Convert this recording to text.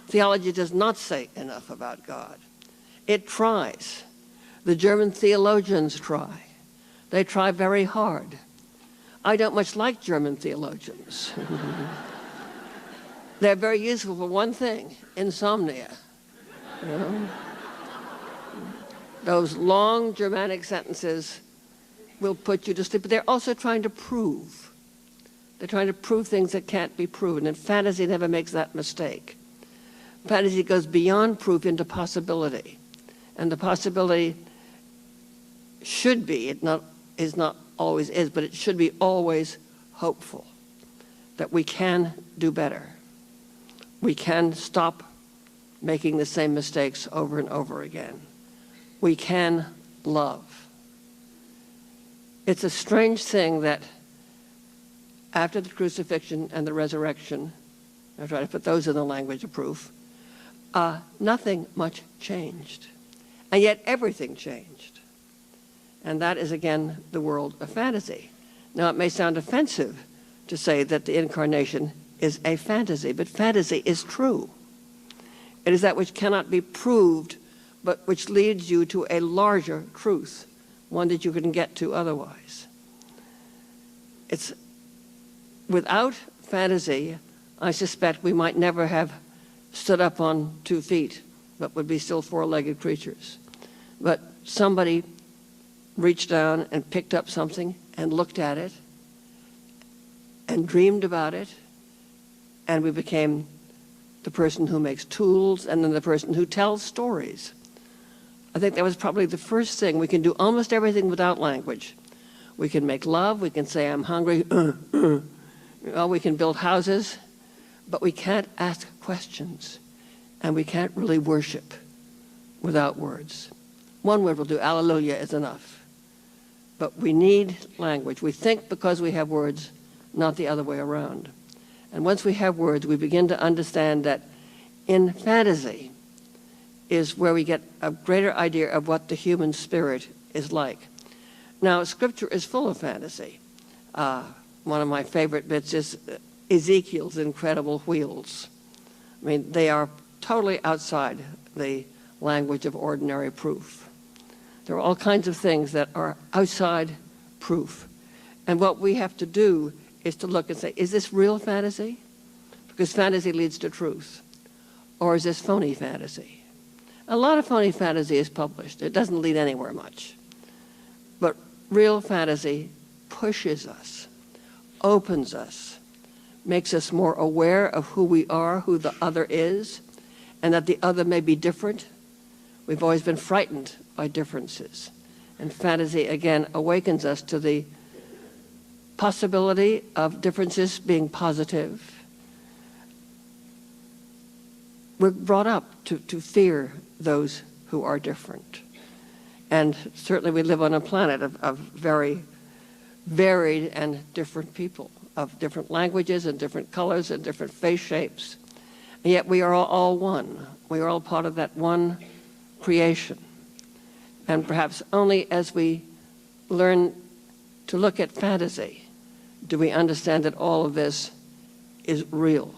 Theology does not say enough about God. It tries. The German theologians try. They try very hard. I don't much like German theologians. They're very useful for one thing, insomnia. You know? Those long Germanic sentences will put you to sleep, but they're also trying to prove. They're trying to prove things that can't be proven, and fantasy never makes that mistake. Fantasy goes beyond proof into possibility, and the possibility should be, it is not always is, but it should be always hopeful, that we can do better. We can stop making the same mistakes over and over again. We can love. It's a strange thing that after the crucifixion and the resurrection, I try to put those in the language of proof, nothing much changed. And yet everything changed. And that is, again, the world of fantasy. Now, it may sound offensive to say that the incarnation is a fantasy, but fantasy is true. It is that which cannot be proved, but which leads you to a larger truth, one that you couldn't get to otherwise. It's without fantasy, I suspect we might never have stood up on 2 feet, but would be still 4-legged creatures. But somebody reached down and picked up something and looked at it and dreamed about it, and we became the person who makes tools and then the person who tells stories. I think that was probably the first thing. We can do almost everything without language. We can make love, we can say, I'm hungry, well, we can build houses, but we can't ask questions, and we can't really worship without words. One word will do, alleluia is enough. But we need language. We think because we have words, not the other way around. And once we have words, we begin to understand that in fantasy is where we get a greater idea of what the human spirit is like. Now, Scripture is full of fantasy. One of my favorite bits is Ezekiel's incredible wheels. I mean, they are totally outside the language of ordinary proof. There are all kinds of things that are outside proof. And what we have to do is to look and say, is this real fantasy? Because fantasy leads to truth. Or is this phony fantasy? A lot of phony fantasy is published. It doesn't lead anywhere much. But real fantasy pushes us, opens us, makes us more aware of who we are, who the other is, and that the other may be different. We've always been frightened by differences. And fantasy, again, awakens us to the possibility of differences being positive. We're brought up to fear those who are different. And certainly we live on a planet of very varied and different people, of different languages and different colors and different face shapes. And yet we are all one. We are all part of that one creation. And perhaps only as we learn to look at fantasy do we understand that all of this is real.